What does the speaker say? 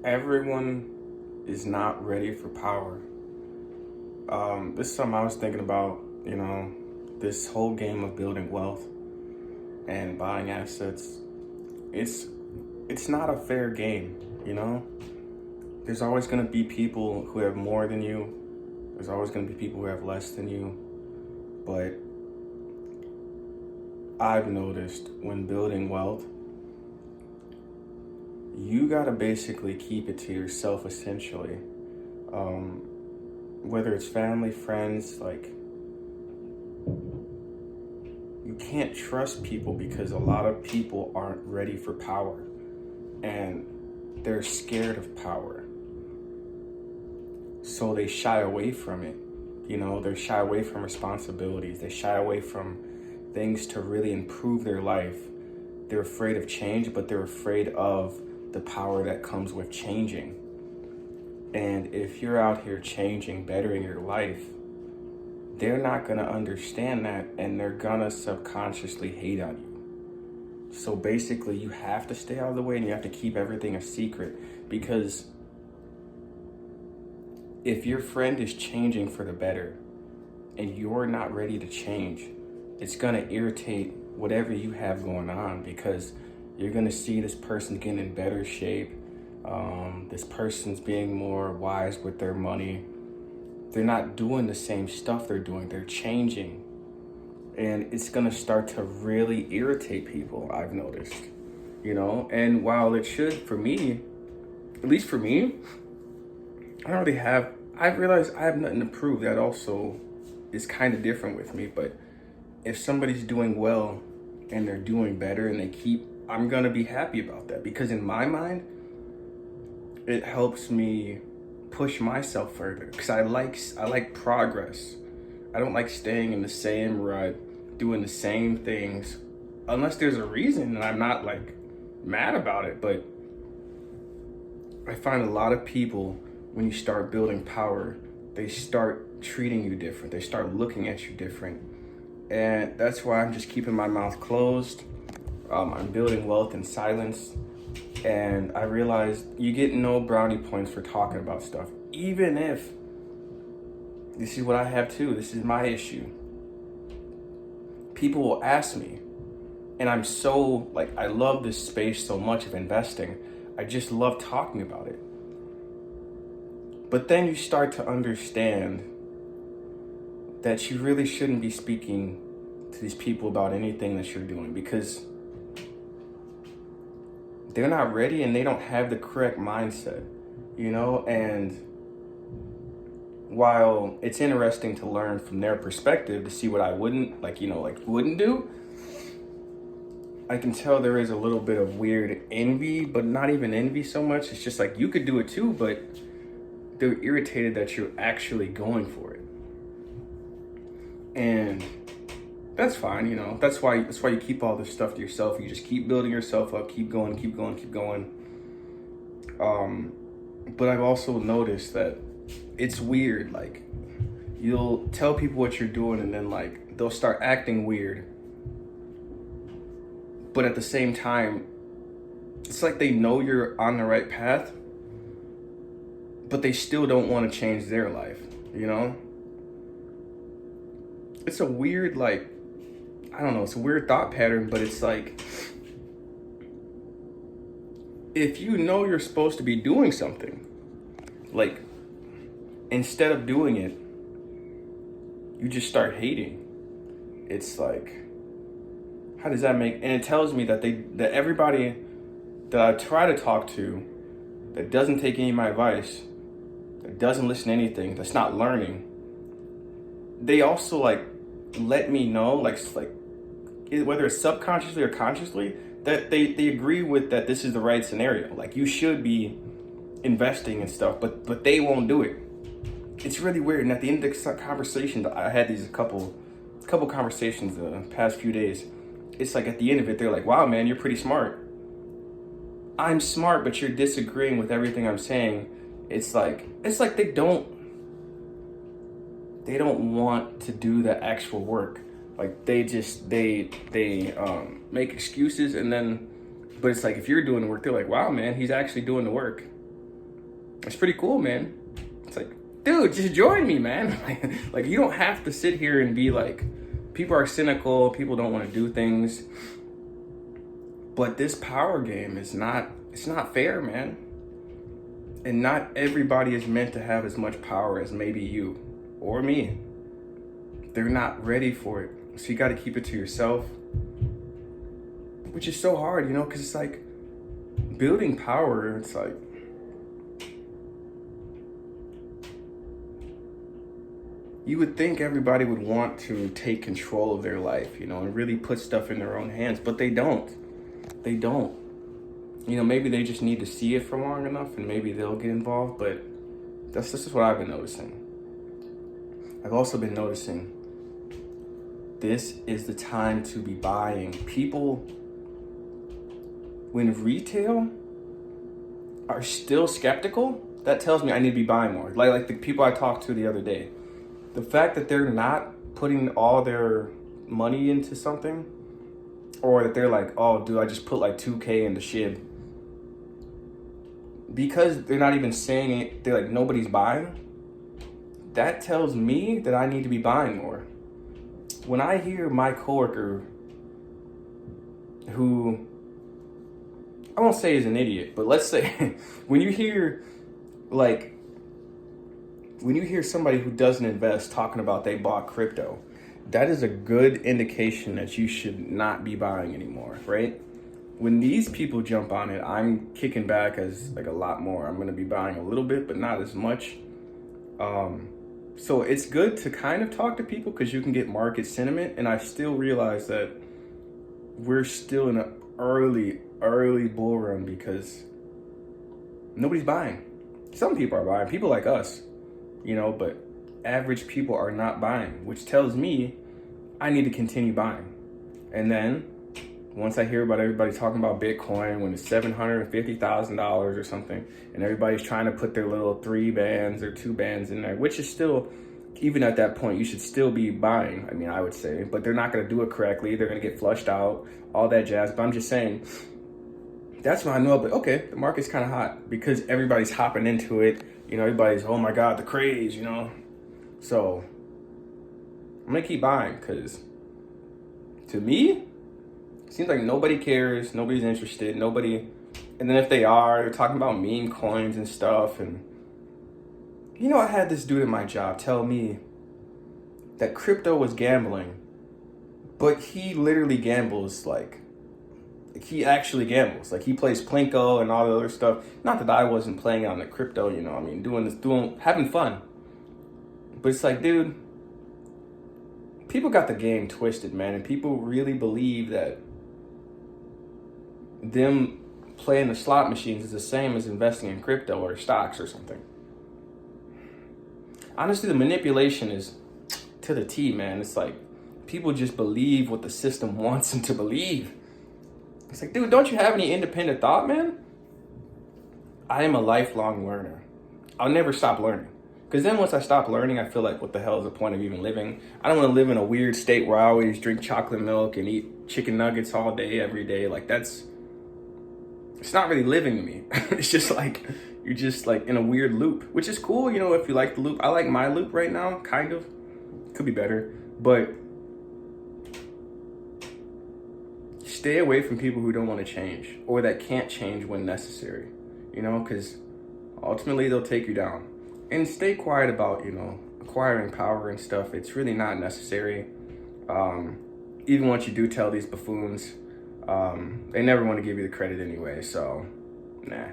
Everyone is not ready for power. This is something I was thinking about, this whole game of building wealth and buying assets. It's it's not a fair game, you know? There's always gonna be people who have more than you. There's always gonna be people who have less than you. But I've noticed when building wealth, you gotta basically keep it to yourself essentially. Um, Whether it's family, friends, like you can't trust people because a lot of people aren't ready for power and they're scared of power. So they shy away from it. They shy away from responsibilities. They shy away from things to really improve their life. They're afraid of change, but they're afraid of the power that comes with changing. And if you're out here changing, bettering your life, they're not going to understand that and they're going to subconsciously hate on you. So basically, you have to stay out of the way and you have to keep everything a secret, because if your friend is changing for the better and you're not ready to change, it's going to irritate whatever you have going on, because you're going to see this person getting in better shape. This person's being more wise with their money. They're not doing the same stuff they're doing. They're changing. And it's going to start to really irritate people, I've noticed. And while it should, for me, at least for me, I've realized I have nothing to prove. That also is kind of different with me. But if somebody's doing well and they're doing better and I'm going to be happy about that, because in my mind, it helps me push myself further, because I like progress. I don't like staying in the same rut, doing the same things, unless there's a reason and I'm not like mad about it. But I find a lot of people, when you start building power, they start treating you different. They start looking at you different. And that's why I'm just keeping my mouth closed. I'm building wealth in silence. And I realized you get no brownie points for talking about stuff. Even if, this is what I have too, this is my issue. People will ask me, and I'm so, I love this space so much of investing. I just love talking about it. But then you start to understand that you really shouldn't be speaking to these people about anything that you're doing, because they're not ready and they don't have the correct mindset, and while it's interesting to learn from their perspective to see what I wouldn't do, I can tell there is a little bit of weird envy, but not even envy so much. It's just like, you could do it too, but they're irritated that you're actually going for it. And that's fine, that's why you keep all this stuff to yourself. You just keep building yourself up, keep going. But I've also noticed that it's weird. You'll tell people what you're doing and then they'll start acting weird. But at the same time, it's like they know you're on the right path, but they still don't want to change their life, It's a weird, I don't know, it's a weird thought pattern, but it's if you know you're supposed to be doing something, instead of doing it, you just start hating. It's how does that make, and it tells me that everybody that I try to talk to that doesn't take any of my advice, that doesn't listen to anything, that's not learning, they also let me know, whether it's subconsciously or consciously, that they agree with that this is the right scenario. You should be investing and stuff, but they won't do it. It's really weird. And at the end of the conversation, I had these couple conversations the past few days. It's at the end of it, they're like, "Wow, man, you're pretty smart." I'm smart, but you're disagreeing with everything I'm saying. It's like they don't want to do the actual work. They make excuses, and then, but it's if you're doing the work, they're like, "Wow, man, he's actually doing the work." It's pretty cool, man. It's like, dude, just join me, man. Like you don't have to sit here and be like, people are cynical, people don't want to do things. But this power game is it's not fair, man. And not everybody is meant to have as much power as maybe you or me. They're not ready for it. So you got to keep it to yourself, which is so hard, you know, because it's like building power. It's like, you would think everybody would want to take control of their life, you know, and really put stuff in their own hands, but they don't. They don't. You know, maybe they just need to see it for long enough and maybe they'll get involved, but this is what I've been noticing. I've also been noticing this is the time to be buying. People, when retail are still skeptical, that tells me I need to be buying more. Like the people I talked to the other day. The fact that they're not putting all their money into something, or that they're like, oh, dude, I just put like 2K into SHIB. Because they're not even saying it, they're like, nobody's buying. That tells me that I need to be buying more. When I hear my coworker, who I won't say is an idiot, but let's say when you hear somebody who doesn't invest talking about they bought crypto, that is a good indication that you should not be buying anymore, right? When these people jump on it, I'm kicking back as like a lot more. I'm going to be buying a little bit, but not as much. So it's good to kind of talk to people because you can get market sentiment. And I still realize that we're still in an early bull run because nobody's buying. Some people are buying, people like us, you know, but average people are not buying, which tells me I need to continue buying. And then once I hear about everybody talking about Bitcoin when it's $750,000 or something, and everybody's trying to put their little 3 bands or 2 bands in there, which is still, even at that point, you should still be buying, I mean, I would say, but they're not going to do it correctly. They're going to get flushed out, all that jazz. But I'm just saying, that's when I know, but okay, the market's kind of hot because everybody's hopping into it. You know, everybody's, oh my God, the craze, you know? So I'm going to keep buying because to me, it seems like nobody cares, nobody's interested, nobody, and then if they are, they're talking about meme coins and stuff. And you know, I had this dude at my job tell me that crypto was gambling, but he literally gambles like he actually gambles. Like he plays Plinko and all the other stuff. Not that I wasn't playing on the crypto, you know, I mean, having fun. But it's like, dude, people got the game twisted, man, and people really believe that them playing the slot machines is the same as investing in crypto or stocks or something. Honestly, the manipulation is to the T, man. It's like people just believe what the system wants them to believe. It's like, dude, don't you have any independent thought, man? I am a lifelong learner. I'll never stop learning. Because then once I stop learning, I feel like, what the hell is the point of even living? I don't want to live in a weird state where I always drink chocolate milk and eat chicken nuggets all day, every day. Like it's not really living to me. It's just like, you're just like in a weird loop, which is cool, you know, if you like the loop. I like my loop right now, kind of. Could be better. But stay away from people who don't want to change or that can't change when necessary, you know, because ultimately they'll take you down. And stay quiet about, you know, acquiring power and stuff. It's really not necessary. Even once you do tell these buffoons, they never want to give you the credit anyway, so nah.